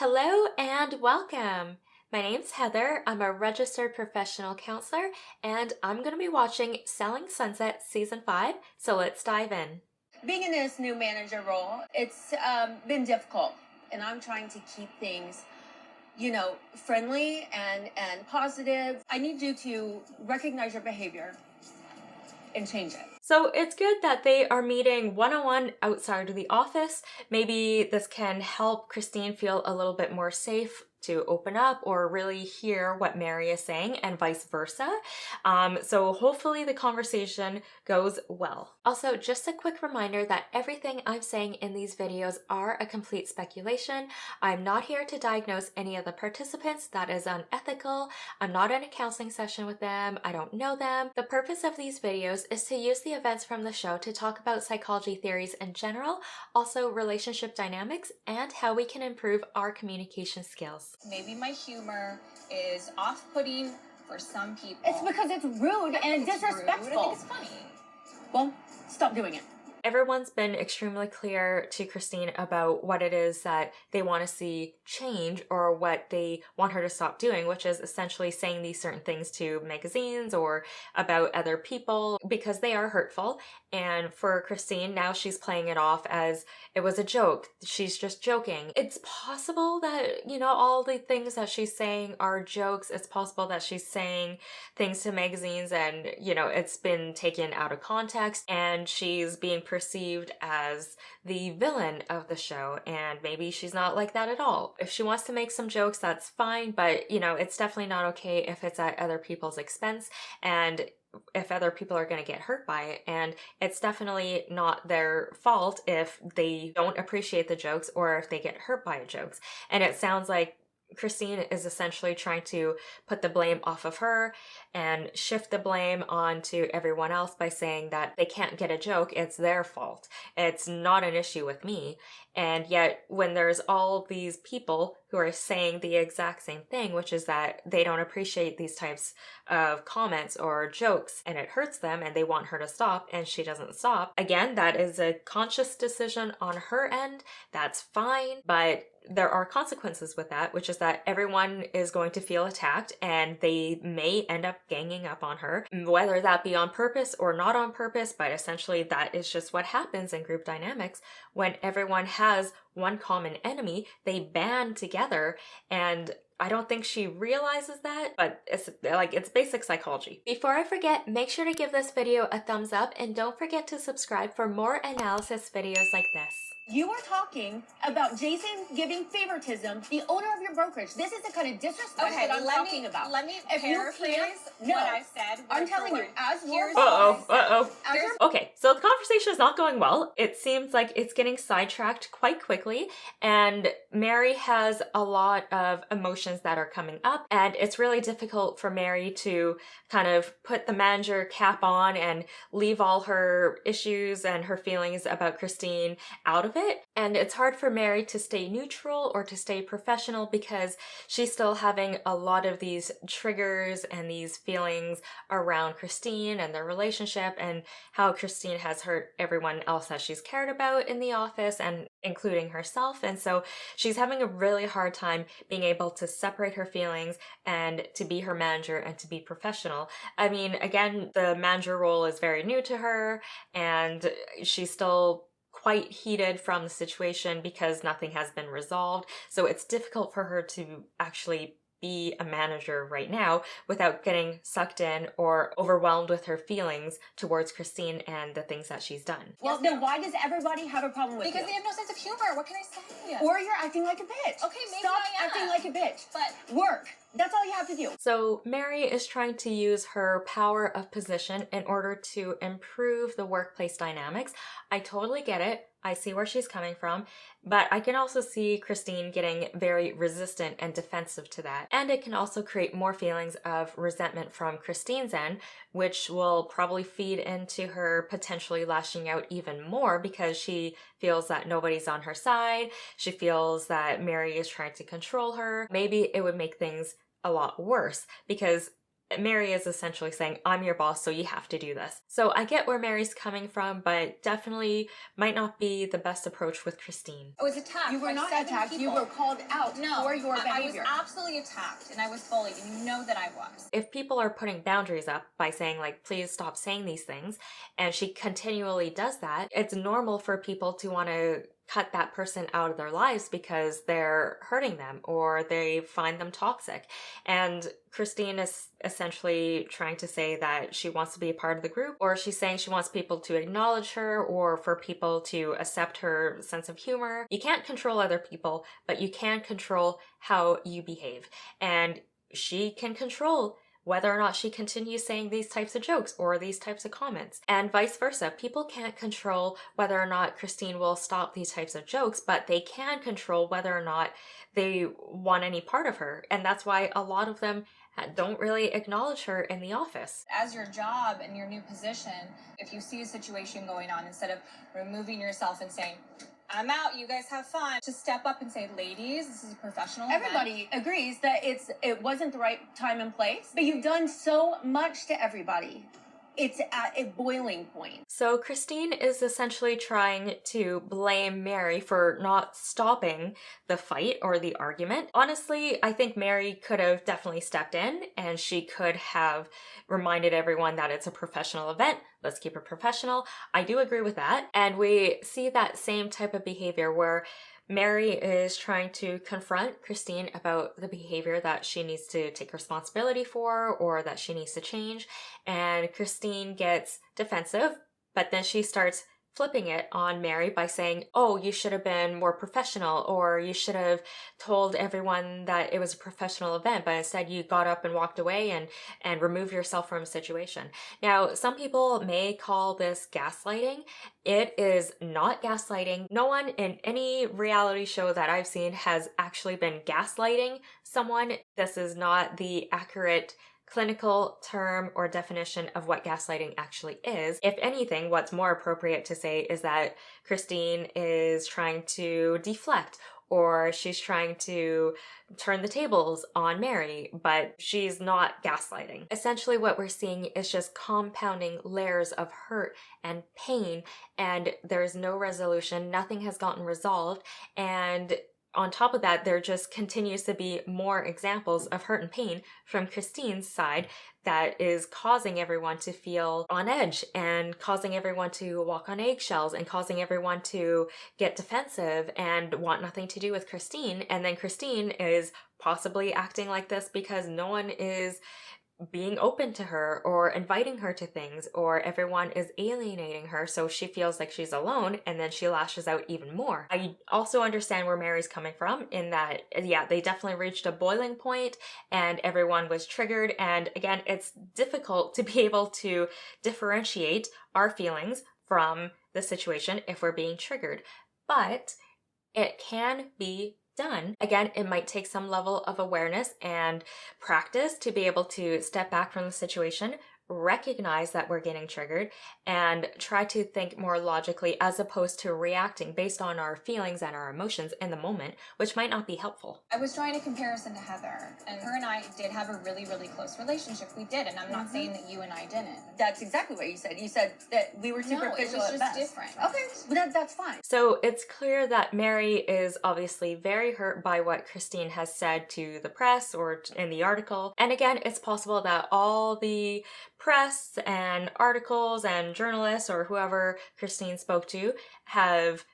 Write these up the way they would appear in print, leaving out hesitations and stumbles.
Hello and welcome. My name's Heather. I'm a registered professional counselor and I'm going to be watching Selling Sunset Season 5, so let's dive in. Being in this new manager role, it's been difficult, and I'm trying to keep things, friendly and positive. I need you to recognize your behavior and change it. So it's good that they are meeting one-on-one outside of the office. Maybe this can help Christine feel a little bit more safe to open up or really hear what Mary is saying and vice versa. So hopefully the conversation goes well. Also, just a quick reminder that everything I'm saying in these videos are a complete speculation. I'm not here to diagnose any of the participants. That is unethical. I'm not in a counseling session with them. I don't know them. The purpose of these videos is to use the events from the show to talk about psychology theories in general, also relationship dynamics, and how we can improve our communication skills. Maybe my humor is off-putting for some people. It's because it's rude and disrespectful. I think it's funny. Well, stop doing it. Everyone's been extremely clear to Christine about what it is that they want to see change or what they want her to stop doing, which is essentially saying these certain things to magazines or about other people because they are hurtful. And for Christine, now she's playing it off as it was a joke. She's just joking. It's possible that, all the things that she's saying are jokes. It's possible that she's saying things to magazines and, it's been taken out of context and she's being perceived as the villain of the show, and maybe she's not like that at all. If she wants to make some jokes, that's fine, but it's definitely not okay if it's at other people's expense and if other people are going to get hurt by it. And it's definitely not their fault if they don't appreciate the jokes or if they get hurt by jokes. And it sounds like Christine is essentially trying to put the blame off of her and shift the blame onto everyone else by saying that they can't get a joke, it's their fault. It's not an issue with me. And yet when there's all these people who are saying the exact same thing, which is that they don't appreciate these types of comments or jokes and it hurts them and they want her to stop and she doesn't stop, again, that is a conscious decision on her end. That's fine, but there are consequences with that, which is that everyone is going to feel attacked and they may end up ganging up on her, whether that be on purpose or not on purpose, but essentially that is just what happens in group dynamics. When everyone has one common enemy, they band together, and I don't think she realizes that, but it's basic psychology. Before I forget, make sure to give this video a thumbs up and don't forget to subscribe for more analysis videos like this. You are talking about Jason giving favoritism, the owner of your brokerage. This is the kind of disrespect that I'm talking about. Let me If you paraphrase can't- what I said. I'm word for telling you, word. as Here's yours. what I said. As your Okay, so the conversation is not going well. It seems like it's getting sidetracked quite quickly, and Mary has a lot of emotions that are coming up, and it's really difficult for Mary to kind of put the manager cap on and leave all her issues and her feelings about Christine out of it. And it's hard for Mary to stay neutral or to stay professional because she's still having a lot of these triggers and these feelings around Christine and their relationship and how Christine has hurt everyone else that she's cared about in the office and including herself. And so she's having a really hard time being able to separate her feelings and to be her manager and to be professional. I mean, again, the manager role is very new to her and she's still quite heated from the situation because nothing has been resolved. So it's difficult for her to actually be a manager right now without getting sucked in or overwhelmed with her feelings towards Christine and the things that she's done. Well, then why does everybody have a problem with Because you? they have no sense of humor. What can I say? Or you're acting like a bitch. Okay, maybe Stop I am. acting like a bitch. But Work. That's all you have to do. So Mary is trying to use her power of position in order to improve the workplace dynamics. I totally get it. I see where she's coming from, but I can also see Christine getting very resistant and defensive to that. And it can also create more feelings of resentment from Christine's end, which will probably feed into her potentially lashing out even more because she feels that nobody's on her side. She feels that Mary is trying to control her. Maybe it would make things a lot worse because Mary is essentially saying, I'm your boss, so you have to do this. So I get where Mary's coming from, but definitely might not be the best approach with Christine. I was attacked. You were by not 7 attacked. You people. were called out No, for your I was behavior. absolutely attacked, and I was bullied, and you know that I was. If people are putting boundaries up by saying, like, please stop saying these things, and she continually does that, it's normal for people to want to cut that person out of their lives because they're hurting them or they find them toxic. And Christine is essentially trying to say that she wants to be a part of the group, or she's saying she wants people to acknowledge her or for people to accept her sense of humor. You can't control other people, but you can control how you behave. And she can control whether or not she continues saying these types of jokes or these types of comments, and vice versa. People can't control whether or not Christine will stop these types of jokes, but they can control whether or not they want any part of her. And that's why a lot of them don't really acknowledge her in the office. As your job and your new position, if you see a situation going on, instead of removing yourself and saying, I'm out, you guys have fun, to step up and say, ladies, this is a professional event. Everybody agrees that it wasn't the right time and place, but you've done so much to everybody. It's at a boiling point. So Christine is essentially trying to blame Mary for not stopping the fight or the argument. Honestly, I think Mary could have definitely stepped in and she could have reminded everyone that it's a professional event. Let's keep it professional. I do agree with that. And we see that same type of behavior where Mary is trying to confront Christine about the behavior that she needs to take responsibility for or that she needs to change. And Christine gets defensive, but then she starts flipping it on Mary by saying, oh, you should have been more professional, or you should have told everyone that it was a professional event, but instead you got up and walked away and removed yourself from a situation. Now, some people may call this gaslighting. It is not gaslighting. No one in any reality show that I've seen has actually been gaslighting someone. This is not the accurate clinical term or definition of what gaslighting actually is. If anything, what's more appropriate to say is that Christine is trying to deflect, or she's trying to turn the tables on Mary, but she's not gaslighting. Essentially what we're seeing is just compounding layers of hurt and pain, and there's no resolution, nothing has gotten resolved, and on top of that, there just continues to be more examples of hurt and pain from Christine's side that is causing everyone to feel on edge and causing everyone to walk on eggshells and causing everyone to get defensive and want nothing to do with Christine. And then Christine is possibly acting like this because no one is being open to her or inviting her to things, or everyone is alienating her, so she feels like she's alone, and then she lashes out even more. I also understand where Mary's coming from in that, yeah, they definitely reached a boiling point and everyone was triggered, and again, it's difficult to be able to differentiate our feelings from the situation if we're being triggered, but it can be done. Again, it might take some level of awareness and practice to be able to step back from the situation, recognize that we're getting triggered, and try to think more logically as opposed to reacting based on our feelings and our emotions in the moment, which might not be helpful. I was drawing a comparison to Heather, and her and I did have a really, really close relationship. We did, and I'm not saying that you and I didn't. That's exactly what you said. You said that we were superficial. No, it was at just best. different. Okay, but that's fine. So it's clear that Mary is obviously very hurt by what Christine has said to the press or in the article. And again, it's possible that all the press and articles and journalists or whoever Christine spoke to have,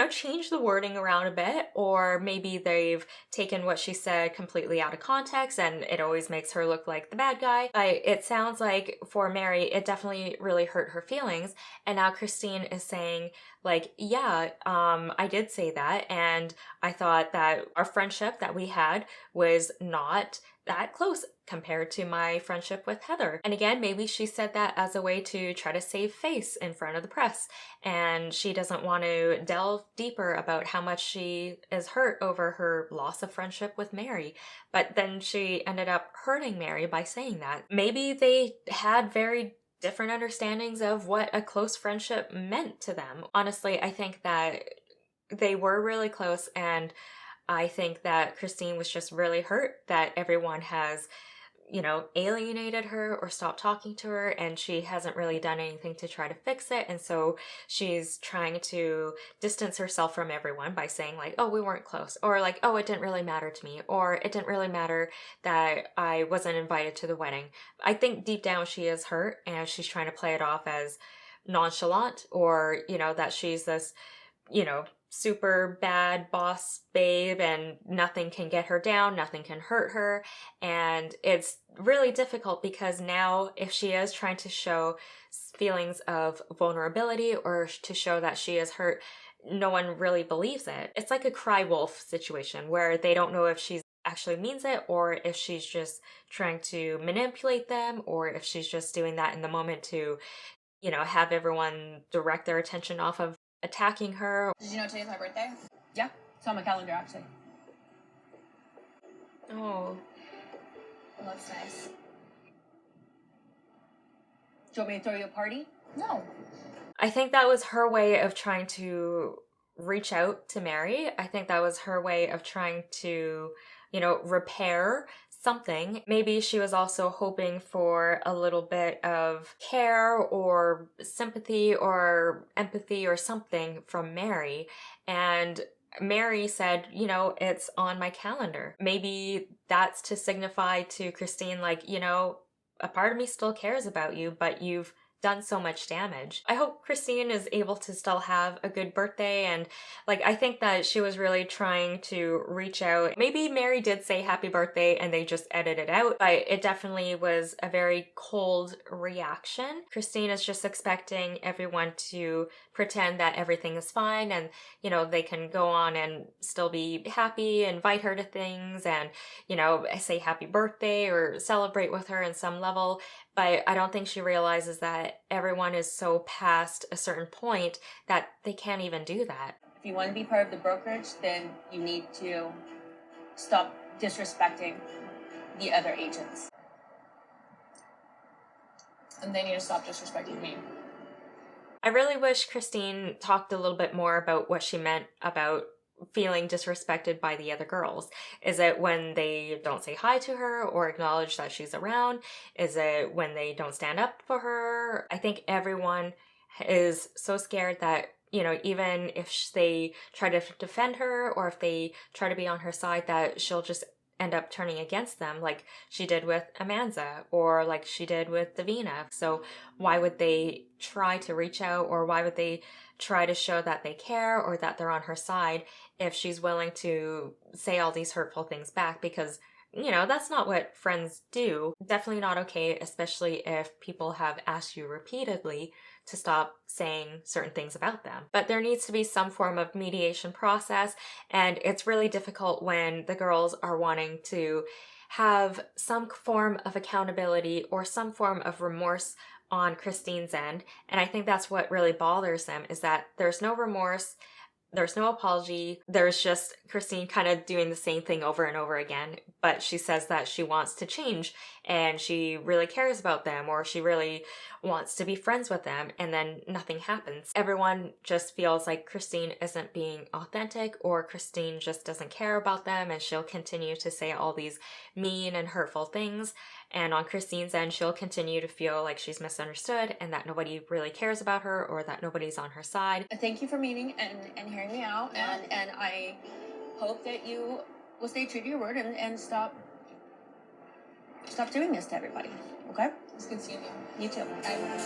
changed the wording around a bit, or maybe they've taken what she said completely out of context and it always makes her look like the bad guy. But it sounds like for Mary, it definitely really hurt her feelings. And now Christine is saying, like, yeah, I did say that, and I thought that our friendship that we had was not that close compared to my friendship with Heather. And again, maybe she said that as a way to try to save face in front of the press, and she doesn't want to delve deeper about how much she is hurt over her loss of friendship with Mary. But then she ended up hurting Mary by saying that. Maybe they had very different understandings of what a close friendship meant to them. Honestly, I think that they were really close, and I think that Christine was just really hurt that everyone has, alienated her or stopped talking to her, and she hasn't really done anything to try to fix it. And so she's trying to distance herself from everyone by saying like, oh, we weren't close, or like, oh, it didn't really matter to me, or it didn't really matter that I wasn't invited to the wedding. I think deep down she is hurt, and she's trying to play it off as nonchalant, or, that she's this, super bad boss babe and nothing can get her down, nothing can hurt her. And it's really difficult because now if she is trying to show feelings of vulnerability or to show that she is hurt, no one really believes it. It's like a cry wolf situation where they don't know if she's actually means it or if she's just trying to manipulate them, or if she's just doing that in the moment to, have everyone direct their attention off of attacking her. Did you know today's my birthday? Yeah, it's on my calendar actually. Oh. Well, that's nice. Do you want me to throw you a party? No. I think that was her way of trying to reach out to Mary. I think that was her way of trying to, repair something. Maybe she was also hoping for a little bit of care or sympathy or empathy or something from Mary. And Mary said, it's on my calendar. Maybe that's to signify to Christine, like, a part of me still cares about you, but you've done so much damage. I hope Christine is able to still have a good birthday, and I think that she was really trying to reach out. Maybe Mary did say happy birthday and they just edited it out, but it definitely was a very cold reaction. Christine is just expecting everyone to pretend that everything is fine and, they can go on and still be happy, invite her to things and, say happy birthday or celebrate with her in some level. But I don't think she realizes that everyone is so past a certain point that they can't even do that. If you want to be part of the brokerage, then you need to stop disrespecting the other agents. And they need to stop disrespecting me. I really wish Christine talked a little bit more about what she meant about feeling disrespected by the other girls. Is it when they don't say hi to her or acknowledge that she's around? Is it when they don't stand up for her? I think everyone is so scared that, even if they try to defend her or if they try to be on her side, that she'll just end up turning against them like she did with Amanda or like she did with Davina. So why would they try to reach out, or why would they try to show that they care or that they're on her side if she's willing to say all these hurtful things back? Because that's not what friends do. Definitely not okay, especially if people have asked you repeatedly to stop saying certain things about them. But there needs to be some form of mediation process, and it's really difficult when the girls are wanting to have some form of accountability or some form of remorse on Christine's end. And I think that's what really bothers them, is that there's no remorse, there's no apology, there's just Christine kind of doing the same thing over and over again, but she says that she wants to change and she really cares about them, or she really wants to be friends with them, and then nothing happens. Everyone just feels like Christine isn't being authentic, or Christine just doesn't care about them, and she'll continue to say all these mean and hurtful things. And on Christine's end, she'll continue to feel like she's misunderstood and that nobody really cares about her, or that nobody's on her side. Thank you for meeting and hearing me out. And I hope that you will stay true to your word and stop doing this to everybody. Okay? It's good seeing you. You too.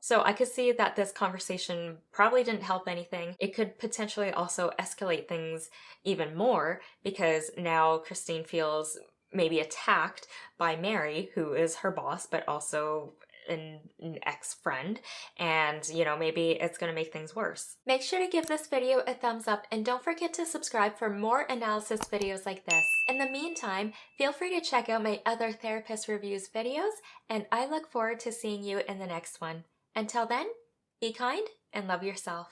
So I could see that this conversation probably didn't help anything. It could potentially also escalate things even more, because now Christine feels maybe attacked by Mary, who is her boss, but also an ex-friend, and maybe it's going to make things worse. Make sure to give this video a thumbs up, and don't forget to subscribe for more analysis videos like this. In the meantime, feel free to check out my other therapist reviews videos, and I look forward to seeing you in the next one. Until then, be kind and love yourself.